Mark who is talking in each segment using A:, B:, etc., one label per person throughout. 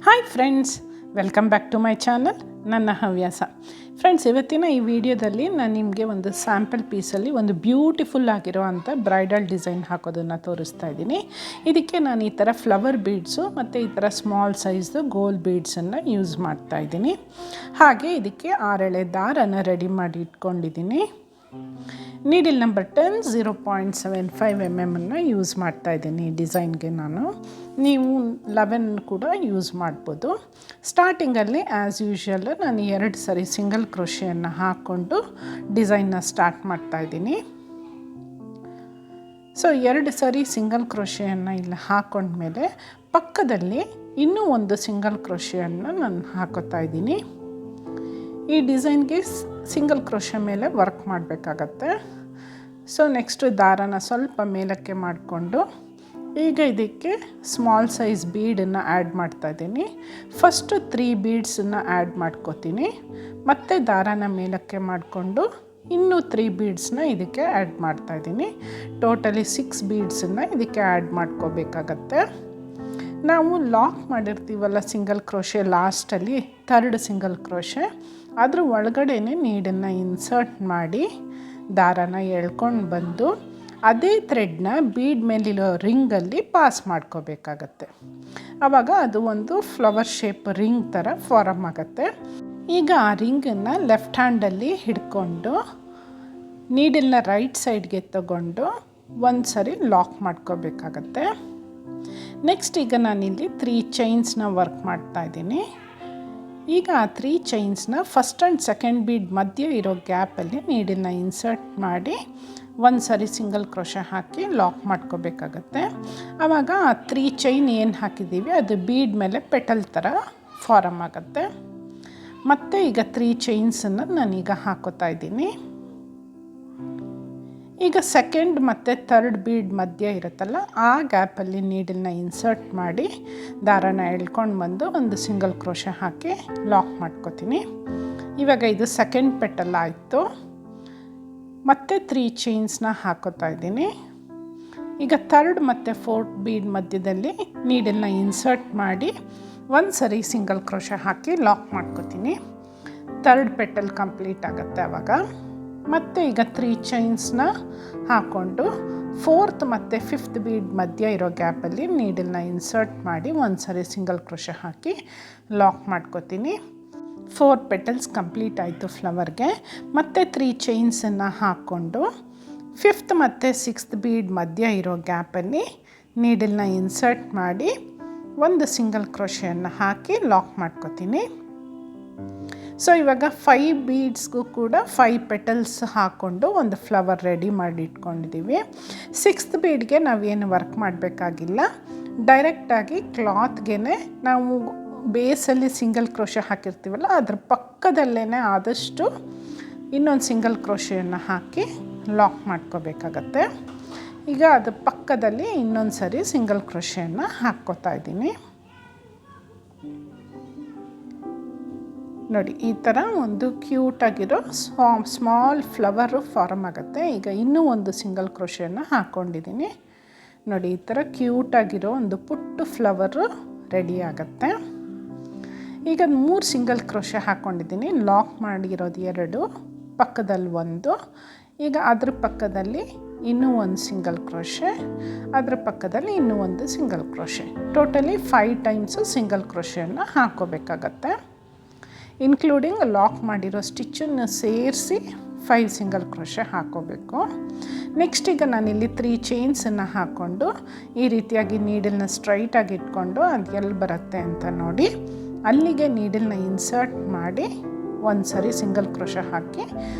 A: Hi friends, welcome back to my channel. ನನ್ನ ಹವ್ಯಾಸ. Friends, ಇವತ್ತಿನ ಈ ವಿಡಿಯೋದಲ್ಲಿ ನಾನು ನಿಮಗೆ ಒಂದು ಸ್ಯಾಂಪಲ್ ಪೀಸಲ್ಲಿ ಒಂದು ಬ್ಯೂಟಿಫುಲ್ ಆಗಿರುವಂಥ ಬ್ರೈಡಲ್ ಡಿಸೈನ್ ಹಾಕೋದನ್ನು ತೋರಿಸ್ತಾ ಇದ್ದೀನಿ. ಇದಕ್ಕೆ ನಾನು ಈ ಥರ ಫ್ಲವರ್ ಬೀಡ್ಸು ಮತ್ತು ಈ ಥರ ಸ್ಮಾಲ್ ಸೈಜ್ದು ಗೋಲ್ಡ್ ಬೀಡ್ಸನ್ನು ಯೂಸ್ ಮಾಡ್ತಾ ಇದ್ದೀನಿ. ಹಾಗೆ ಇದಕ್ಕೆ 6 ಎಳೆ ದಾರನ ರೆಡಿ ಮಾಡಿ ಇಟ್ಕೊಂಡಿದ್ದೀನಿ. ನೀಡಿಲ್ ನಂಬರ್ 10 0.75 mm ಯೂಸ್ ಮಾಡ್ತಾ ಇದ್ದೀನಿ ಈ ಡಿಸೈನ್ಗೆ. ನೀವು 11 ಕೂಡ ಯೂಸ್ ಮಾಡ್ಬೋದು. ಸ್ಟಾರ್ಟಿಂಗಲ್ಲಿ ಆ್ಯಸ್ ಯೂಶ್ವಲ್ ನಾನು 2 ಸರಿ ಸಿಂಗಲ್ ಕ್ರೋಶೆಯನ್ನು ಹಾಕ್ಕೊಂಡು ಡಿಸೈನ್ನ ಸ್ಟಾರ್ಟ್ ಮಾಡ್ತಾ ಇದ್ದೀನಿ. ಸೊ 2 ಸರಿ ಸಿಂಗಲ್ ಕ್ರೋಶೆಯನ್ನು ಇಲ್ಲಿ ಹಾಕ್ಕೊಂಡ್ಮೇಲೆ ಪಕ್ಕದಲ್ಲಿ ಇನ್ನೂ ಒಂದು ಸಿಂಗಲ್ ಕ್ರೋಶೆಯನ್ನು ನಾನು ಹಾಕೋತಾ ಇದ್ದೀನಿ. ಈ ಡಿಸೈನ್ಗೆ ಸಿಂಗಲ್ ಕ್ರೋಶೆ ಮೇಲೆ ವರ್ಕ್ ಮಾಡಬೇಕಾಗತ್ತೆ. ಸೊ ನೆಕ್ಸ್ಟು ದಾರನ ಸ್ವಲ್ಪ ಮೇಲಕ್ಕೆ ಮಾಡಿಕೊಂಡು ಈಗ ಇದಕ್ಕೆ ಸ್ಮಾಲ್ ಸೈಜ್ ಬೀಡನ್ನು ಆ್ಯಡ್ ಮಾಡ್ತಾ ಇದ್ದೀನಿ. ಫಸ್ಟು 3 ಬೀಡ್ಸನ್ನು ಆ್ಯಡ್ ಮಾಡ್ಕೋತೀನಿ. ಮತ್ತು ದಾರನ ಮೇಲಕ್ಕೆ ಮಾಡಿಕೊಂಡು ಇನ್ನೂ 3 ಬೀಡ್ಸನ್ನ ಇದಕ್ಕೆ ಆ್ಯಡ್ ಮಾಡ್ತಾಯಿದ್ದೀನಿ. ಟೋಟಲಿ 6 ಬೀಡ್ಸನ್ನು ಇದಕ್ಕೆ ಆ್ಯಡ್ ಮಾಡ್ಕೋಬೇಕಾಗತ್ತೆ. ನಾವು ಲಾಕ್ ಮಾಡಿರ್ತೀವಲ್ಲ ಸಿಂಗಲ್ ಕ್ರೋಶೆ ಲಾಸ್ಟಲ್ಲಿ 3rd ಸಿಂಗಲ್ ಕ್ರೋಶೆ, ಅದ್ರ ಒಳಗಡೆನೇ ನೀಡನ್ನು ಇನ್ಸರ್ಟ್ ಮಾಡಿ ದಾರನ ಎಳ್ಕೊಂಡು ಬಂದು ಅದೇ ಥ್ರೆಡ್ನ ಬೀಡ್ ಮೇಲಿರೋ ರಿಂಗಲ್ಲಿ ಪಾಸ್ ಮಾಡ್ಕೋಬೇಕಾಗತ್ತೆ. ಆವಾಗ ಅದು ಒಂದು ಫ್ಲವರ್ ಶೇಪ್ ರಿಂಗ್ ಥರ ಫಾರಮ್ ಆಗುತ್ತೆ. ಈಗ ಆ ರಿಂಗನ್ನು ಲೆಫ್ಟ್ ಹ್ಯಾಂಡಲ್ಲಿ ಹಿಡ್ಕೊಂಡು ನೀಡಲ್ನ ರೈಟ್ ಸೈಡ್ಗೆ ತಗೊಂಡು ಒಂದು ಸರಿ ಲಾಕ್ ಮಾಡ್ಕೋಬೇಕಾಗತ್ತೆ. ನೆಕ್ಸ್ಟ್ ಈಗ ನಾನಿಲ್ಲಿ 3 ಚೈನ್ಸ್ನ ವರ್ಕ್ ಮಾಡ್ತಾ ಇದ್ದೀನಿ. ಈಗ ಆ 3 ಚೈನ್ಸ್ನ ಫಸ್ಟ್ ಆ್ಯಂಡ್ ಸೆಕೆಂಡ್ ಬೀಡ್ ಮಧ್ಯೆ ಇರೋ ಗ್ಯಾಪಲ್ಲಿ ನೀಡನ್ನು ಇನ್ಸರ್ಟ್ ಮಾಡಿ ಒಂದು ಸರಿ ಸಿಂಗಲ್ ಕ್ರೋಶೆ ಹಾಕಿ ಲಾಕ್ ಮಾಡ್ಕೋಬೇಕಾಗತ್ತೆ. ಆವಾಗ ಆ 3 ಚೈನ್ ಏನು ಹಾಕಿದ್ದೀವಿ ಅದು ಬೀಡ್ ಮೇಲೆ ಪೆಟಲ್ ಥರ ಫಾರಮ್ ಆಗುತ್ತೆ. ಮತ್ತು ಈಗ 3 ಚೈನ್ಸನ್ನು ನಾನೀಗ ಹಾಕೋತಾ ಇದ್ದೀನಿ. ಈಗ ಸೆಕೆಂಡ್ ಮತ್ತು 3rd ಬೀಡ್ ಮಧ್ಯ ಇರುತ್ತಲ್ಲ ಆ ಗ್ಯಾಪಲ್ಲಿ ನೀಡಲ್ನ ಇನ್ಸರ್ಟ್ ಮಾಡಿ ದಾರನ ಎಳ್ಕೊಂಡು ಬಂದು ಒಂದು ಸಿಂಗಲ್ ಕ್ರೋಶೆ ಹಾಕಿ ಲಾಕ್ ಮಾಡ್ಕೋತೀನಿ. ಇವಾಗ ಇದು ಸೆಕೆಂಡ್ ಪೆಟಲ್ ಆಯಿತು. ಮತ್ತೆ 3 ಚೈನ್ಸ್ನ ಹಾಕೋತಾ ಇದ್ದೀನಿ. ಈಗ 3rd ಮತ್ತು 4th ಬೀಡ್ ಮಧ್ಯದಲ್ಲಿ ನೀಡಲ್ನ ಇನ್ಸರ್ಟ್ ಮಾಡಿ ಒಂದು ಸರಿ ಸಿಂಗಲ್ ಕ್ರೋಶೆ ಹಾಕಿ ಲಾಕ್ ಮಾಡ್ಕೋತೀನಿ. 3rd ಪೆಟಲ್ ಕಂಪ್ಲೀಟ್ ಆಗುತ್ತೆ ಆವಾಗ. ಮತ್ತು ಈಗ 3 ಚೈನ್ಸ್ನ ಹಾಕ್ಕೊಂಡು 4th ಮತ್ತು 5th ಬೀಡ್ ಮಧ್ಯ ಇರೋ ಗ್ಯಾಪಲ್ಲಿ ನೀಡಲ್ನ ಇನ್ಸರ್ಟ್ ಮಾಡಿ ಒಂದು ಸರಿ ಸಿಂಗಲ್ ಕ್ರೋಶೆ ಹಾಕಿ ಲಾಕ್ ಮಾಡ್ಕೋತೀನಿ. 4 ಪೆಟಲ್ಸ್ ಕಂಪ್ಲೀಟ್ ಆಯಿತು ಫ್ಲವರ್ಗೆ. ಮತ್ತು 3 ಚೈನ್ಸನ್ನು ಹಾಕ್ಕೊಂಡು 5th ಮತ್ತು 6th ಬೀಡ್ ಮಧ್ಯ ಇರೋ ಗ್ಯಾಪಲ್ಲಿ ನೀಡಲ್ನ ಇನ್ಸರ್ಟ್ ಮಾಡಿ ಒಂದು ಸಿಂಗಲ್ ಕ್ರೋಶೆಯನ್ನು ಹಾಕಿ ಲಾಕ್ ಮಾಡ್ಕೋತೀನಿ. ಸೊ ಇವಾಗ 5 ಬೀಡ್ಸ್ಗೂ ಕೂಡ 5 ಪೆಟಲ್ಸ್ ಹಾಕ್ಕೊಂಡು ಒಂದು ಫ್ಲವರ್ ರೆಡಿ ಮಾಡಿ ಇಟ್ಕೊಂಡಿದ್ದೀವಿ. 6th ಬೀಡ್ಗೆ ನಾವೇನು ವರ್ಕ್ ಮಾಡಬೇಕಾಗಿಲ್ಲ. ಡೈರೆಕ್ಟಾಗಿ ಕ್ಲಾತ್ಗೆ ನಾವು ಬೇಸಲ್ಲಿ ಸಿಂಗಲ್ ಕ್ರೋಶೆ ಹಾಕಿರ್ತೀವಲ್ಲ ಅದ್ರ ಪಕ್ಕದಲ್ಲೇ ಆದಷ್ಟು ಇನ್ನೊಂದು ಸಿಂಗಲ್ ಕ್ರೋಶೆಯನ್ನು ಹಾಕಿ ಲಾಕ್ ಮಾಡ್ಕೋಬೇಕಾಗತ್ತೆ. ಈಗ ಅದ್ರ ಪಕ್ಕದಲ್ಲಿ ಇನ್ನೊಂದು ಸರಿ ಸಿಂಗಲ್ ಕ್ರೋಶೆಯನ್ನು ಹಾಕ್ಕೋತಾ ಇದ್ದೀನಿ. ನೋಡಿ, ಈ ಥರ ಒಂದು ಕ್ಯೂಟಾಗಿರೋ ಸ್ಮಾಲ್ ಫ್ಲವರು ಫಾರ್ಮ್ ಆಗುತ್ತೆ. ಈಗ ಇನ್ನೂ ಒಂದು ಸಿಂಗಲ್ ಕ್ರೋಶೆಯನ್ನು ಹಾಕ್ಕೊಂಡಿದ್ದೀನಿ. ನೋಡಿ, ಈ ಥರ ಕ್ಯೂಟಾಗಿರೋ ಒಂದು ಪುಟ್ಟು ಫ್ಲವರು ರೆಡಿ ಆಗುತ್ತೆ. ಈಗ 3 ಸಿಂಗಲ್ ಕ್ರೋಶೆ ಹಾಕ್ಕೊಂಡಿದ್ದೀನಿ. ಲಾಕ್ ಮಾಡಿರೋದು 2, ಪಕ್ಕದಲ್ಲಿ 1. ಈಗ ಅದ್ರ ಪಕ್ಕದಲ್ಲಿ ಇನ್ನೂ ಒಂದು ಸಿಂಗಲ್ ಕ್ರೋಶೆ, ಅದ್ರ ಪಕ್ಕದಲ್ಲಿ ಇನ್ನೂ ಒಂದು single crochet. Totally 5 times single ಕ್ರೋಶೆಯನ್ನು ಹಾಕ್ಕೋಬೇಕಾಗತ್ತೆ. ಇನ್ಕ್ಲೂಡಿಂಗ್ ಲಾಕ್ ಮಾಡಿರೋ ಸ್ಟಿಚ್ಚನ್ನು ಸೇರಿಸಿ 5 ಸಿಂಗಲ್ ಕ್ರೋಶೆ ಹಾಕ್ಕೋಬೇಕು. ನೆಕ್ಸ್ಟ್ ಈಗ ನಾನಿಲ್ಲಿ 3 ಚೈನ್ಸನ್ನು ಹಾಕ್ಕೊಂಡು ಈ ರೀತಿಯಾಗಿ ನೀಡಲ್ನ ಸ್ಟ್ರೈಟಾಗಿ ಇಟ್ಕೊಂಡು ಅದು ಎಲ್ಲಿ ಬರುತ್ತೆ ಅಂತ ನೋಡಿ ಅಲ್ಲಿಗೆ ನೀಡಲ್ನ ಇನ್ಸರ್ಟ್ ಮಾಡಿ ಒಂದು ಸರಿ ಸಿಂಗಲ್ ಕ್ರೋಶೆ ಹಾಕಿ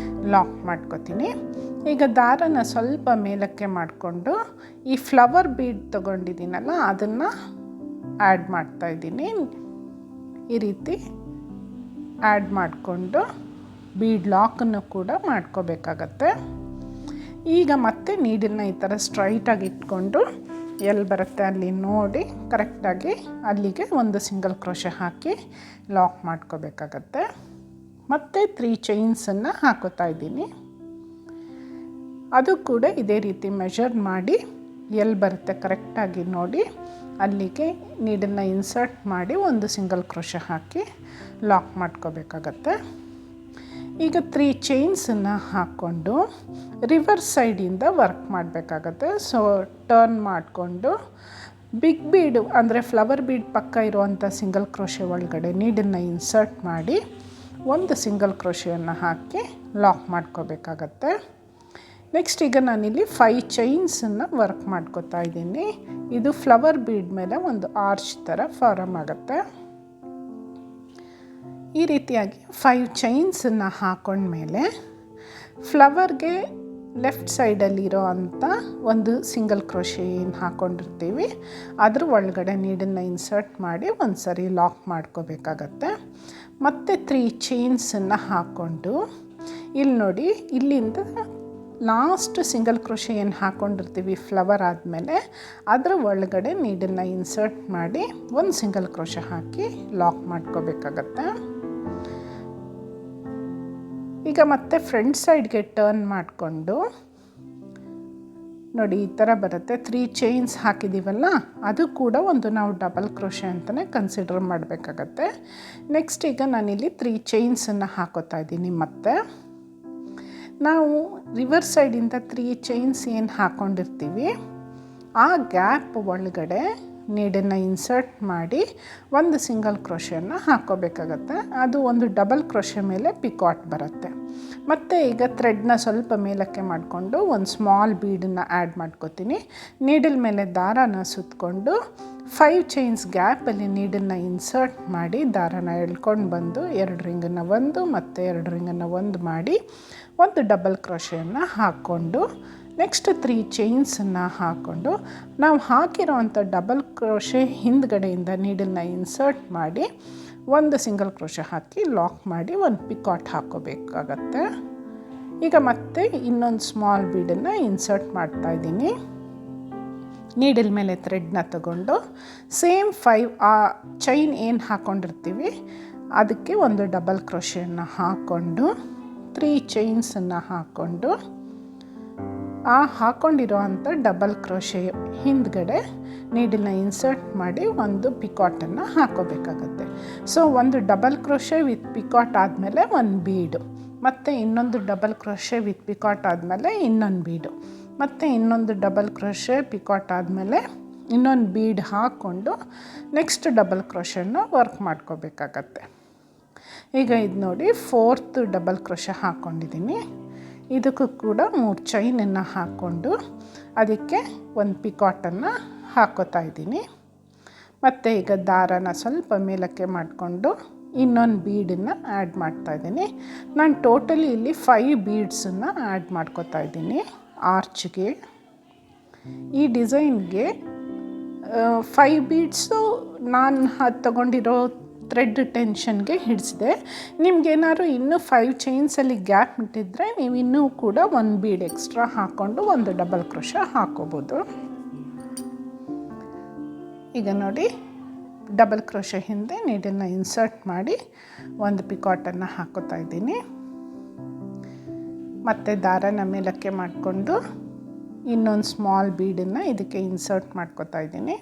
A: ಲಾಕ್ ಮಾಡ್ಕೋತೀನಿ. ಈಗ ದಾರನ ಸ್ವಲ್ಪ ಮೇಲಕ್ಕೆ ಮಾಡಿಕೊಂಡು ಈ ಫ್ಲವರ್ ಬೀಡ್ ತೊಗೊಂಡಿದ್ದೀನಲ್ಲ ಅದನ್ನು ಆ್ಯಡ್ ಮಾಡ್ತಾಯಿದ್ದೀನಿ. ಈ ರೀತಿ ಆ್ಯಡ್ ಮಾಡಿಕೊಂಡು ಬೀಡ್ ಲಾಕನ್ನು ಕೂಡ ಮಾಡ್ಕೋಬೇಕಾಗತ್ತೆ. ಈಗ ಮತ್ತೆ ನೀಡಲ್ನ ಈ ಥರ ಸ್ಟ್ರೈಟಾಗಿ ಇಟ್ಕೊಂಡು ಎಲ್ಲಿ ಬರುತ್ತೆ ಅಲ್ಲಿ ನೋಡಿ ಕರೆಕ್ಟಾಗಿ ಅಲ್ಲಿಗೆ ಒಂದು ಸಿಂಗಲ್ ಕ್ರೋಶೆ ಹಾಕಿ ಲಾಕ್ ಮಾಡ್ಕೋಬೇಕಾಗತ್ತೆ. ಮತ್ತು 3 ಚೈನ್ಸನ್ನು ಹಾಕೋತಾ ಇದ್ದೀನಿ. ಅದು ಕೂಡ ಇದೇ ರೀತಿ ಮೆಷರ್ ಮಾಡಿ ಎಲ್ಲಿ ಬರುತ್ತೆ ಕರೆಕ್ಟಾಗಿ ನೋಡಿ ಅಲ್ಲಿಗೆ ನೀಡನ್ನು ಇನ್ಸರ್ಟ್ ಮಾಡಿ ಒಂದು ಸಿಂಗಲ್ ಕ್ರೋಶೆ ಹಾಕಿ ಲಾಕ್ ಮಾಡ್ಕೋಬೇಕಾಗತ್ತೆ. ಈಗ 3 ಚೈನ್ಸನ್ನು ಹಾಕ್ಕೊಂಡು ರಿವರ್ಸ್ ಸೈಡಿಂದ ವರ್ಕ್ ಮಾಡಬೇಕಾಗತ್ತೆ. ಸೊ ಟರ್ನ್ ಮಾಡಿಕೊಂಡು ಬಿಗ್ ಬೀಡು ಅಂದರೆ ಫ್ಲವರ್ ಬೀಡ್ ಪಕ್ಕ ಇರುವಂಥ ಸಿಂಗಲ್ ಕ್ರೋಶೆ ಒಳಗಡೆ ನೀಡನ್ನು ಇನ್ಸರ್ಟ್ ಮಾಡಿ ಒಂದು ಸಿಂಗಲ್ ಕ್ರೋಶೆಯನ್ನು ಹಾಕಿ ಲಾಕ್ ಮಾಡ್ಕೋಬೇಕಾಗತ್ತೆ. ನೆಕ್ಸ್ಟ್ ಈಗ ನಾನಿಲ್ಲಿ 5 ಚೈನ್ಸನ್ನು ವರ್ಕ್ ಮಾಡ್ಕೋತಾ ಇದ್ದೀನಿ. ಇದು ಫ್ಲವರ್ ಬೀಡ್ ಮೇಲೆ ಒಂದು ಆರ್ಚ್ ಥರ ಫಾರಮ್ ಆಗುತ್ತೆ. ಈ ರೀತಿಯಾಗಿ 5 ಚೈನ್ಸನ್ನು ಹಾಕೊಂಡ್ಮೇಲೆ ಫ್ಲವರ್ಗೆ ಲೆಫ್ಟ್ ಸೈಡಲ್ಲಿರೋ ಅಂಥ ಒಂದು ಸಿಂಗಲ್ ಕ್ರೋಶೆ ಏನು ಹಾಕ್ಕೊಂಡಿರ್ತೀವಿ ಅದ್ರ ಒಳಗಡೆ ನೀಡನ್ನು ಇನ್ಸರ್ಟ್ ಮಾಡಿ ಒಂದು ಸರಿ ಲಾಕ್ ಮಾಡ್ಕೋಬೇಕಾಗತ್ತೆ. ಮತ್ತು 3 ಚೈನ್ಸನ್ನು ಹಾಕ್ಕೊಂಡು ಇಲ್ಲಿ ನೋಡಿ, ಇಲ್ಲಿಂದ ಲಾಸ್ಟ್ ಸಿಂಗಲ್ ಕ್ರೋಶೆ ಏನು ಹಾಕ್ಕೊಂಡಿರ್ತೀವಿ ಫ್ಲವರ್ ಆದಮೇಲೆ ಅದರ ಒಳಗಡೆ ನೀಡನ್ನು ಇನ್ಸರ್ಟ್ ಮಾಡಿ ಒಂದು ಸಿಂಗಲ್ ಕ್ರೋಶೆ ಹಾಕಿ ಲಾಕ್ ಮಾಡ್ಕೋಬೇಕಾಗತ್ತೆ. ಈಗ ಮತ್ತೆ ಫ್ರಂಟ್ ಸೈಡ್ಗೆ ಟರ್ನ್ ಮಾಡಿಕೊಂಡು ನೋಡಿ ಈ ಥರ ಬರುತ್ತೆ. 3 ಚೈನ್ಸ್ ಹಾಕಿದ್ದೀವಲ್ಲ ಅದು ಕೂಡ ಒಂದು ನಾವು ಡಬಲ್ ಕ್ರೋಶೆ ಅಂತಲೇ ಕನ್ಸಿಡರ್ ಮಾಡಬೇಕಾಗತ್ತೆ. ನೆಕ್ಸ್ಟ್ ಈಗ ನಾನಿಲ್ಲಿ 3 ಚೈನ್ಸನ್ನು ಹಾಕೋತಾ ಇದ್ದೀನಿ. ಮತ್ತು ನಾವು ರಿವರ್ಸ್ ಸೈಡಿಂದ 3 ಚೈನ್ಸ್ ಏನು ಹಾಕ್ಕೊಂಡಿರ್ತೀವಿ ಆ ಗ್ಯಾಪ್ ಒಳಗಡೆ ನೀಡನ್ನು ಇನ್ಸರ್ಟ್ ಮಾಡಿ ಒಂದು ಸಿಂಗಲ್ ಕ್ರೋಶೆಯನ್ನು ಹಾಕ್ಕೋಬೇಕಾಗತ್ತೆ. ಅದು ಒಂದು ಡಬಲ್ ಕ್ರೋಶೆ ಮೇಲೆ ಪಿಕಾಟ್ ಬರುತ್ತೆ. ಮತ್ತು ಈಗ ಥ್ರೆಡ್ನ ಸ್ವಲ್ಪ ಮೇಲಕ್ಕೆ ಮಾಡಿಕೊಂಡು ಒಂದು ಸ್ಮಾಲ್ ಬೀಡನ್ನು ಆ್ಯಡ್ ಮಾಡ್ಕೋತೀನಿ. ನೀಡಲ್ ಮೇಲೆ ದಾರಾನ ಸುತ್ತಕೊಂಡು 5 ಚೈನ್ಸ್ ಗ್ಯಾಪಲ್ಲಿ ನೀಡನ್ನು ಇನ್ಸರ್ಟ್ ಮಾಡಿ ದಾರಾನ ಎಳ್ಕೊಂಡು ಬಂದು 2 ರಿಂಗನ್ನು ಒಂದು ಮತ್ತು 2 ರಿಂಗನ್ನು ಒಂದು ಮಾಡಿ ಒಂದು ಡಬಲ್ ಕ್ರೋಶೆಯನ್ನು ಹಾಕ್ಕೊಂಡು ನೆಕ್ಸ್ಟ್ 3 ಚೈನ್ಸನ್ನು ಹಾಕ್ಕೊಂಡು ನಾವು ಹಾಕಿರೋವಂಥ ಡಬಲ್ ಕ್ರೋಶೆ ಹಿಂದ್ಗಡೆಯಿಂದ ನೀಡನ್ನು ಇನ್ಸರ್ಟ್ ಮಾಡಿ ಒಂದು ಸಿಂಗಲ್ ಕ್ರೋಶೆ ಹಾಕಿ ಲಾಕ್ ಮಾಡಿ ಒಂದು ಪಿಕಾಟ್ ಹಾಕ್ಕೋಬೇಕಾಗತ್ತೆ. ಈಗ ಮತ್ತೆ ಇನ್ನೊಂದು ಸ್ಮಾಲ್ ಬೀಡನ್ನು ಇನ್ಸರ್ಟ್ ಮಾಡ್ತಾಯಿದ್ದೀನಿ. ನೀಡಲ್ ಮೇಲೆ ಥ್ರೆಡ್ನ ತಗೊಂಡು ಸೇಮ್ 5 ಆ ಚೈನ್ ಏನು ಹಾಕ್ಕೊಂಡಿರ್ತೀವಿ ಅದಕ್ಕೆ ಒಂದು ಡಬಲ್ ಕ್ರೋಶೆಯನ್ನು ಹಾಕ್ಕೊಂಡು 3 ಚೈನ್ಸನ್ನು ಹಾಕ್ಕೊಂಡು ಆ ಹಾಕ್ಕೊಂಡಿರೋ ಅಂಥ ಡಬಲ್ ಕ್ರೋಶೆ ಹಿಂದ್ಗಡೆ ನೀಡನ್ನು ಇನ್ಸರ್ಟ್ ಮಾಡಿ ಒಂದು ಪಿಕಾಟನ್ನು ಹಾಕೋಬೇಕಾಗತ್ತೆ. ಸೊ ಒಂದು ಡಬಲ್ ಕ್ರೋಶೆ ವಿತ್ ಪಿಕಾಟ್ ಆದಮೇಲೆ ಒಂದು ಬೀಡು, ಮತ್ತು ಇನ್ನೊಂದು ಡಬಲ್ ಕ್ರೋಶೆ ವಿತ್ ಪಿಕಾಟ್ ಆದಮೇಲೆ ಇನ್ನೊಂದು ಬೀಡು, ಮತ್ತು ಇನ್ನೊಂದು ಡಬಲ್ ಕ್ರೋಶೆ ಪಿಕಾಟ್ ಆದಮೇಲೆ ಇನ್ನೊಂದು ಬೀಡ್ ಹಾಕ್ಕೊಂಡು ನೆಕ್ಸ್ಟ್ ಡಬಲ್ ಕ್ರೋಶೆನ ವರ್ಕ್ ಮಾಡ್ಕೋಬೇಕಾಗತ್ತೆ. ಈಗ ಇದು ನೋಡಿ 4th ಡಬಲ್ ಕ್ರೋಶೆ ಹಾಕ್ಕೊಂಡಿದ್ದೀನಿ. ಇದಕ್ಕೂ ಕೂಡ 3 ಚೈನನ್ನು ಹಾಕ್ಕೊಂಡು ಅದಕ್ಕೆ ಒಂದು ಪಿಕಾಟನ್ನು ಹಾಕೋತಾ ಇದ್ದೀನಿ. ಮತ್ತು ಈಗ ದಾರಾನ ಸ್ವಲ್ಪ ಮೇಲಕ್ಕೆ ಮಾಡಿಕೊಂಡು ಇನ್ನೊಂದು ಬೀಡನ್ನು ಆ್ಯಡ್ ಮಾಡ್ತಾಯಿದ್ದೀನಿ. ನಾನು ಟೋಟಲಿ ಇಲ್ಲಿ 5 ಬೀಡ್ಸನ್ನು ಆ್ಯಡ್ ಮಾಡ್ಕೋತಾ ಇದ್ದೀನಿ ಆರ್ಚ್ಗೆ. ಈ ಡಿಸೈನ್ಗೆ 5 ಬೀಡ್ಸು ನಾನು ತಗೊಂಡಿರೋ ಥ್ರೆಡ್ ಟೆನ್ಷನ್ಗೆ ಹಿಡಿಸಿದೆ. ನಿಮಗೇನಾದ್ರು ಇನ್ನೂ 5 ಚೈನ್ಸಲ್ಲಿ ಗ್ಯಾಪ್ ಬಿಟ್ಟಿದ್ದರೆ ನೀವು ಇನ್ನೂ ಕೂಡ ಒಂದು ಬೀಡ್ ಎಕ್ಸ್ಟ್ರಾ ಹಾಕ್ಕೊಂಡು ಒಂದು ಡಬಲ್ ಕ್ರೋಶೆ ಹಾಕ್ಕೋಬೋದು. ಈಗ ನೋಡಿ ಡಬಲ್ ಕ್ರೋಶೆ ಹಿಂದೆ ನೀಡನ್ನು ಇನ್ಸರ್ಟ್ ಮಾಡಿ ಒಂದು ಪಿಕಾಟನ್ನು ಹಾಕೋತಾ ಇದ್ದೀನಿ. ಮತ್ತು ದಾರನ ಮೇಲಕ್ಕೆ ಮಾಡಿಕೊಂಡು ಇನ್ನೊಂದು ಸ್ಮಾಲ್ ಬೀಡನ್ನು ಇದಕ್ಕೆ ಇನ್ಸರ್ಟ್ ಮಾಡ್ಕೋತಾ ಇದ್ದೀನಿ.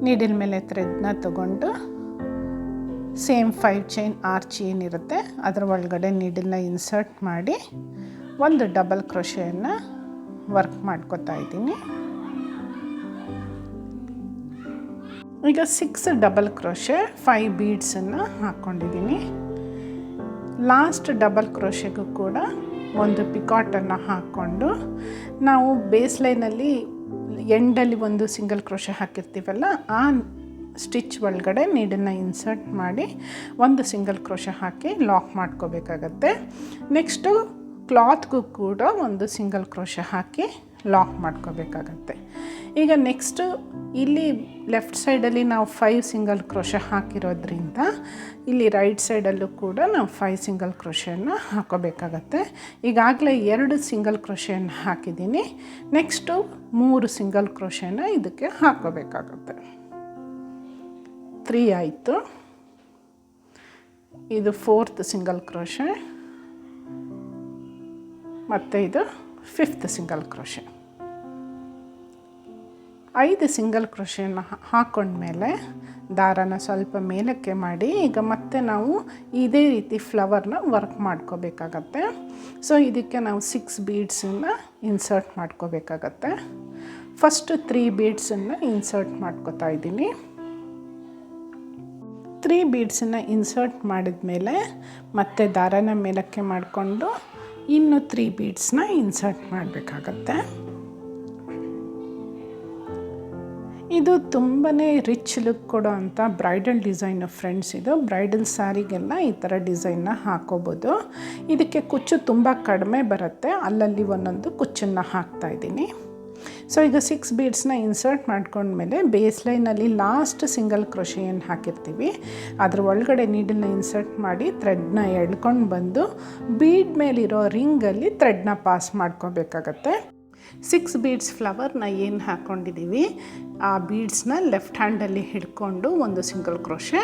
A: ನೀಡಲ್ ಮೇಲೆ ಥ್ರೆಡ್ನ ತಗೊಂಡು ಸೇಮ್ 5 ಚೈನ್ ಆರ್ಚ್ ಏನಿರುತ್ತೆ ಅದರ ಒಳಗಡೆ ನೀಡಲ್ನ ಇನ್ಸರ್ಟ್ ಮಾಡಿ ಒಂದು ಡಬಲ್ ಕ್ರೋಶೆಯನ್ನು ವರ್ಕ್ ಮಾಡ್ಕೋತಾ ಇದ್ದೀನಿ. ಈಗ 6 ಡಬಲ್ ಕ್ರೋಶೆ 5 ಬೀಡ್ಸನ್ನು ಹಾಕ್ಕೊಂಡಿದ್ದೀನಿ. ಲಾಸ್ಟ್ ಡಬಲ್ ಕ್ರೋಶೆಗೂ ಕೂಡ ಒಂದು ಪಿಕಾಟನ್ನು ಹಾಕ್ಕೊಂಡು ನಾವು ಬೇಸ್ ಲೈನಲ್ಲಿ ಎಂಡಲ್ಲಿ ಒಂದು ಸಿಂಗಲ್ ಕ್ರೋಶೆ ಹಾಕಿರ್ತೀವಲ್ಲ ಆ ಸ್ಟಿಚ್ ಒಳಗಡೆ ನೀಡನ್ನು ಇನ್ಸರ್ಟ್ ಮಾಡಿ ಒಂದು ಸಿಂಗಲ್ ಕ್ರೋಶೆ ಹಾಕಿ ಲಾಕ್ ಮಾಡ್ಕೋಬೇಕಾಗತ್ತೆ. ನೆಕ್ಸ್ಟು ಕ್ಲಾತ್ಗೂ ಕೂಡ ಒಂದು ಸಿಂಗಲ್ ಕ್ರೋಶೆ ಹಾಕಿ ಲಾಕ್ ಮಾಡ್ಕೋಬೇಕಾಗತ್ತೆ. ಈಗ ನೆಕ್ಸ್ಟು ಇಲ್ಲಿ ಲೆಫ್ಟ್ ಸೈಡಲ್ಲಿ ನಾವು 5 ಸಿಂಗಲ್ ಕ್ರೋಶೆ ಹಾಕಿರೋದ್ರಿಂದ ಇಲ್ಲಿ ರೈಟ್ ಸೈಡಲ್ಲೂ ಕೂಡ ನಾವು 5 ಸಿಂಗಲ್ ಕ್ರೋಶೆಯನ್ನು ಹಾಕೋಬೇಕಾಗತ್ತೆ. ಈಗಾಗಲೇ 2 ಸಿಂಗಲ್ ಕ್ರೋಶೆಯನ್ನು ಹಾಕಿದ್ದೀನಿ. ನೆಕ್ಸ್ಟು 3 ಸಿಂಗಲ್ ಕ್ರೋಶೆನ ಇದಕ್ಕೆ ಹಾಕೋಬೇಕಾಗತ್ತೆ. 3 ಆಯಿತು. ಇದು 4th ಸಿಂಗಲ್ ಕ್ರೋಶೆ ಮತ್ತು ಇದು 5th ಸಿಂಗಲ್ ಕ್ರೋಶೆ. 5 ಸಿಂಗಲ್ ಕ್ರೋಶೆಯನ್ನು ಹಾಕ್ಕೊಂಡ್ಮೇಲೆ ದಾರನ ಸ್ವಲ್ಪ ಮೇಲಕ್ಕೆ ಮಾಡಿ ಈಗ ಮತ್ತೆ ನಾವು ಇದೇ ರೀತಿ ಫ್ಲವರ್ನ ವರ್ಕ್ ಮಾಡ್ಕೋಬೇಕಾಗತ್ತೆ. ಸೊ ಇದಕ್ಕೆ ನಾವು 6 ಬೀಡ್ಸನ್ನು ಇನ್ಸರ್ಟ್ ಮಾಡ್ಕೋಬೇಕಾಗತ್ತೆ. ಫಸ್ಟ್ 3 ಬೀಡ್ಸನ್ನು ಇನ್ಸರ್ಟ್ ಮಾಡ್ಕೋತಾ ಇದ್ದೀನಿ. 3 ಬೀಡ್ಸನ್ನು ಇನ್ಸರ್ಟ್ ಮಾಡಿದ ಮೇಲೆ ಮತ್ತೆ ದಾರನ ಮೇಲಕ್ಕೆ ಮಾಡಿಕೊಂಡು ಇನ್ನು 3 ಬೀಡ್ಸ್ನ ಇನ್ಸರ್ಟ್ ಮಾಡಬೇಕಾಗತ್ತೆ. ಇದು ತುಂಬಾ ರಿಚ್ ಲುಕ್ ಕೊಡೋ ಅಂಥ ಬ್ರೈಡಲ್ ಡಿಸೈನು ಫ್ರೆಂಡ್ಸ್. ಇದು ಬ್ರೈಡಲ್ ಸ್ಯಾರಿಗೆಲ್ಲ ಈ ಥರ ಡಿಸೈನ್ನ ಹಾಕೋಬೋದು. ಇದಕ್ಕೆ ಕುಚ್ಚು ತುಂಬ ಕಡಿಮೆ ಬರುತ್ತೆ, ಅಲ್ಲಲ್ಲಿ ಒಂದೊಂದು ಕುಚ್ಚನ್ನು ಹಾಕ್ತಾಯಿದ್ದೀನಿ. ಸೊ ಈಗ 6 ಬೀಡ್ಸ್ನ ಇನ್ಸರ್ಟ್ ಮಾಡ್ಕೊಂಡ್ಮೇಲೆ ಬೇಸ್ ಲೈನಲ್ಲಿ ಲಾಸ್ಟ್ ಸಿಂಗಲ್ ಕ್ರೋಶೆ ಏನು ಹಾಕಿರ್ತೀವಿ ಅದ್ರ ಒಳಗಡೆ ನೀಡಲ್ನ ಇನ್ಸರ್ಟ್ ಮಾಡಿ ಥ್ರೆಡ್ನ ಎಳ್ಕೊಂಡು ಬಂದು ಬೀಡ್ ಮೇಲಿರೋ ರಿಂಗಲ್ಲಿ ಥ್ರೆಡ್ನ ಪಾಸ್ ಮಾಡ್ಕೋಬೇಕಾಗತ್ತೆ. 6 ಬೀಡ್ಸ್ ಫ್ಲವರ್ನ ಏನು ಹಾಕ್ಕೊಂಡಿದ್ದೀವಿ ಆ ಬೀಡ್ಸ್ನ ಲೆಫ್ಟ್ ಹ್ಯಾಂಡಲ್ಲಿ ಹಿಡ್ಕೊಂಡು ಒಂದು ಸಿಂಗಲ್ ಕ್ರೋಶೆ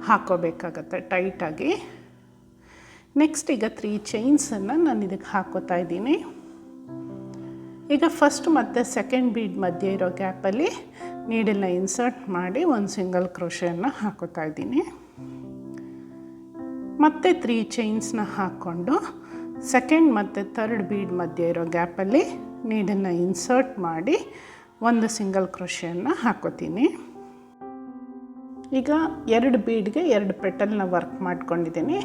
A: ಹಾಕೋಬೇಕಾಗತ್ತೆ ಟೈಟಾಗಿ. ನೆಕ್ಸ್ಟ್ ಈಗ 3 ಚೈನ್ಸನ್ನು ನಾನು ಇದಕ್ಕೆ ಹಾಕೋತಾ ಇದ್ದೀನಿ. ಈಗ ಫಸ್ಟ್ ಮತ್ತು ಸೆಕೆಂಡ್ ಬೀಡ್ ಮಧ್ಯೆ ಇರೋ ಗ್ಯಾಪಲ್ಲಿ ನೀಡಲ್ನ ಇನ್ಸರ್ಟ್ ಮಾಡಿ ಒಂದು ಸಿಂಗಲ್ ಕ್ರೋಶೆಯನ್ನು ಹಾಕೋತಾ ಇದ್ದೀನಿ. ಮತ್ತೆ 3 ಚೈನ್ಸ್ನ ಹಾಕ್ಕೊಂಡು ಸೆಕೆಂಡ್ ಮತ್ತು ಥರ್ಡ್ ಬೀಡ್ ಮಧ್ಯೆ ಇರೋ ಗ್ಯಾಪಲ್ಲಿ ನೀಡಲ್ನ ಇನ್ಸರ್ಟ್ ಮಾಡಿ ಒಂದು ಸಿಂಗಲ್ ಕ್ರೋಶೆಯನ್ನು ಹಾಕೋತೀನಿ. ಈಗ 2 ಬೀಡ್ಗೆ 2 ಪೆಟಲ್ನ ವರ್ಕ್ ಮಾಡ್ಕೊಂಡಿದ್ದೀನಿ.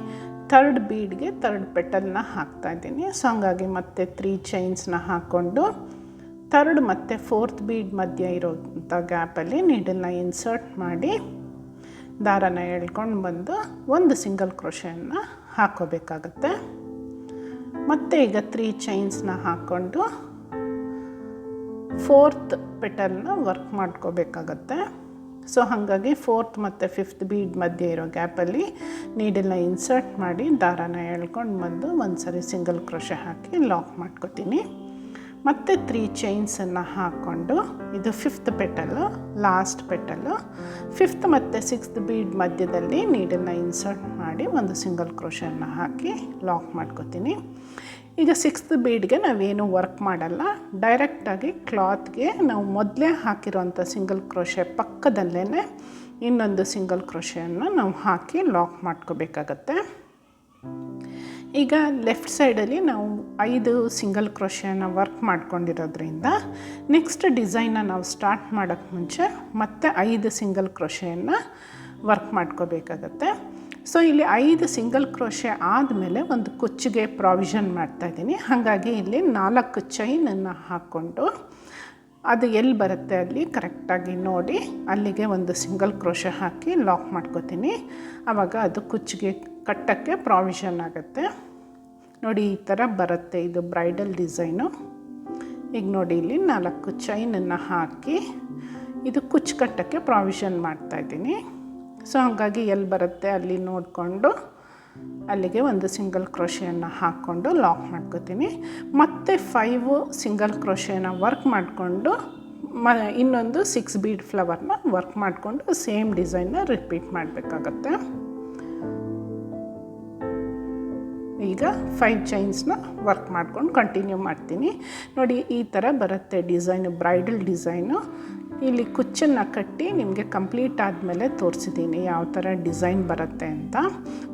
A: ಥರ್ಡ್ ಬೀಡ್ಗೆ 3 ಪೆಟಲ್ನ ಹಾಕ್ತಾಯಿದ್ದೀನಿ. ಸೊ ಹಂಗಾಗಿ ಮತ್ತೆ 3 ಚೈನ್ಸ್ನ ಹಾಕ್ಕೊಂಡು ಥರ್ಡ್ ಮತ್ತು ಫೋರ್ತ್ ಬೀಡ್ ಮಧ್ಯೆ ಇರೋಂಥ ಗ್ಯಾಪಲ್ಲಿ ನೀಡಲ್ನ ಇನ್ಸರ್ಟ್ ಮಾಡಿ ದಾರನ ಎಳ್ಕೊಂಡು ಬಂದು ಒಂದು ಸಿಂಗಲ್ ಕ್ರೋಶೆಯನ್ನು ಹಾಕೋಬೇಕಾಗತ್ತೆ. ಮತ್ತು ಈಗ 3 ಚೈನ್ಸ್ನ ಹಾಕ್ಕೊಂಡು ಫೋರ್ತ್ ಪೆಟಲ್ನ ವರ್ಕ್ ಮಾಡ್ಕೋಬೇಕಾಗತ್ತೆ. ಸೊ ಹಾಗಾಗಿ ಫೋರ್ತ್ ಮತ್ತು ಫಿಫ್ತ್ ಬೀಡ್ ಮಧ್ಯೆ ಇರೋ ಗ್ಯಾಪಲ್ಲಿ ನೀಡಲ್ನ ಇನ್ಸರ್ಟ್ ಮಾಡಿ ದಾರನ ಎಳ್ಕೊಂಡು ಬಂದು ಒಂದು ಸರಿ ಸಿಂಗಲ್ ಕ್ರೋಶೆ ಹಾಕಿ ಲಾಕ್ ಮಾಡ್ಕೋತೀನಿ. ಮತ್ತು 3 ಚೈನ್ಸನ್ನು ಹಾಕ್ಕೊಂಡು ಇದು 5th petal, last petal. 5th ಮತ್ತು 6th ಬೀಡ್ ಮಧ್ಯದಲ್ಲಿ ನೀಡಲ್ನ ಇನ್ಸರ್ಟ್ ಮಾಡಿ ಒಂದು ಸಿಂಗಲ್ ಕ್ರೋಶೆಯನ್ನು ಹಾಕಿ ಲಾಕ್ ಮಾಡ್ಕೋತೀನಿ. ಈಗ 6th ಬೀಡ್ಗೆ ನಾವೇನು ವರ್ಕ್ ಮಾಡಲ್ಲ, ಡೈರೆಕ್ಟಾಗಿ ಕ್ಲಾತ್ಗೆ ನಾವು ಮೊದಲೇ ಹಾಕಿರೋಂಥ ಸಿಂಗಲ್ ಕ್ರೋಶೆ ಪಕ್ಕದಲ್ಲೇ ಇನ್ನೊಂದು ಸಿಂಗಲ್ ಕ್ರೋಶೆಯನ್ನು ನಾವು ಹಾಕಿ ಲಾಕ್ ಮಾಡ್ಕೋಬೇಕಾಗತ್ತೆ. ಈಗ ಲೆಫ್ಟ್ ಸೈಡಲ್ಲಿ ನಾವು 5 ಸಿಂಗಲ್ ಕ್ರೋಶೆಯನ್ನು ವರ್ಕ್ ಮಾಡ್ಕೊಂಡಿರೋದ್ರಿಂದ ನೆಕ್ಸ್ಟ್ ಡಿಸೈನ್ನ ನಾವು ಸ್ಟಾರ್ಟ್ ಮಾಡೋಕ್ಕೆ ಮುಂಚೆ ಮತ್ತೆ 5 ಸಿಂಗಲ್ ಕ್ರೋಶೆಯನ್ನು ವರ್ಕ್ ಮಾಡ್ಕೋಬೇಕಾಗತ್ತೆ. ಸೊ ಇಲ್ಲಿ 5 ಸಿಂಗಲ್ ಕ್ರೋಶೆ ಆದಮೇಲೆ ಒಂದು ಕುಚ್ಚಿಗೆ ಪ್ರಾವಿಷನ್ ಮಾಡ್ತಾಯಿದ್ದೀನಿ. ಹಾಗಾಗಿ ಇಲ್ಲಿ 4 ಚೈನನ್ನು ಹಾಕ್ಕೊಂಡು ಅದು ಎಲ್ಲಿ ಬರುತ್ತೆ ಅಲ್ಲಿ ಕರೆಕ್ಟಾಗಿ ನೋಡಿ ಅಲ್ಲಿಗೆ ಒಂದು ಸಿಂಗಲ್ ಕ್ರೋಶೆ ಹಾಕಿ ಲಾಕ್ ಮಾಡ್ಕೋತೀನಿ. ಆವಾಗ ಅದು ಕುಚ್ಚಿಗೆ ಕಟ್ಟೋಕ್ಕೆ ಪ್ರಾವಿಷನ್ ಆಗುತ್ತೆ. ನೋಡಿ ಈ ಥರ ಬರುತ್ತೆ ಇದು ಬ್ರೈಡಲ್ ಡಿಸೈನು. ಈಗ ನೋಡಿ ಇಲ್ಲಿ 4 ಚೈನನ್ನು ಹಾಕಿ ಇದು ಕುಚ್ಚು ಕಟ್ಟೋಕ್ಕೆ ಪ್ರಾವಿಷನ್ ಮಾಡ್ತಾಯಿದ್ದೀನಿ. ಸೊ ಹಾಗಾಗಿ ಎಲ್ಲಿ ಬರುತ್ತೆ ಅಲ್ಲಿ ನೋಡಿಕೊಂಡು ಅಲ್ಲಿಗೆ ಒಂದು ಸಿಂಗಲ್ ಕ್ರೋಶೆಯನ್ನು ಹಾಕ್ಕೊಂಡು ಲಾಕ್ ಮಾಡ್ಕೋತೀನಿ. ಮತ್ತು 5 ಸಿಂಗಲ್ ಕ್ರೋಶೆನ ವರ್ಕ್ ಮಾಡಿಕೊಂಡು ಇನ್ನೊಂದು 6 ಬೀಡ್ ಫ್ಲವರ್ನ ವರ್ಕ್ ಮಾಡಿಕೊಂಡು ಸೇಮ್ ಡಿಸೈನ್ನ ರಿಪೀಟ್ ಮಾಡಬೇಕಾಗತ್ತೆ. ಈಗ 5 ಚೈನ್ಸ್ನ ವರ್ಕ್ ಮಾಡ್ಕೊಂಡು ಕಂಟಿನ್ಯೂ ಮಾಡ್ತೀನಿ. ನೋಡಿ ಈ ಥರ ಬರುತ್ತೆ ಡಿಸೈನು, ಬ್ರೈಡಲ್ ಡಿಸೈನು. ಇಲ್ಲಿ ಕುಚ್ಚನ್ನು ಕಟ್ಟಿ ನಿಮಗೆ ಕಂಪ್ಲೀಟ್ ಆದಮೇಲೆ ತೋರಿಸಿದ್ದೀನಿ ಯಾವ ಥರ ಡಿಸೈನ್ ಬರುತ್ತೆ ಅಂತ.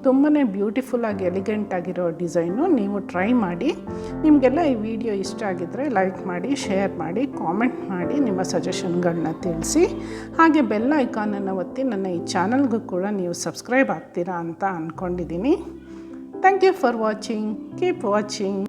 A: ತುಂಬಾ ಬ್ಯೂಟಿಫುಲ್ಲಾಗಿ ಎಲಿಗೆಂಟಾಗಿರೋ ಡಿಸೈನು. ನೀವು ಟ್ರೈ ಮಾಡಿ. ನಿಮಗೆಲ್ಲ ಈ ವಿಡಿಯೋ ಇಷ್ಟ ಆಗಿದ್ದರೆ ಲೈಕ್ ಮಾಡಿ, ಶೇರ್ ಮಾಡಿ, ಕಾಮೆಂಟ್ ಮಾಡಿ, ನಿಮ್ಮ ಸಜೆಷನ್ಗಳನ್ನ ತಿಳಿಸಿ. ಹಾಗೆ ಬೆಲ್ ಐಕಾನನ್ನು ಒತ್ತಿ ನನ್ನ ಈ ಚಾನಲ್ಗೂ ಕೂಡ ನೀವು ಸಬ್ಸ್ಕ್ರೈಬ್ ಆಗ್ತೀರಾ ಅಂತ ಅಂದ್ಕೊಂಡಿದ್ದೀನಿ. Thank you for watching. Keep watching.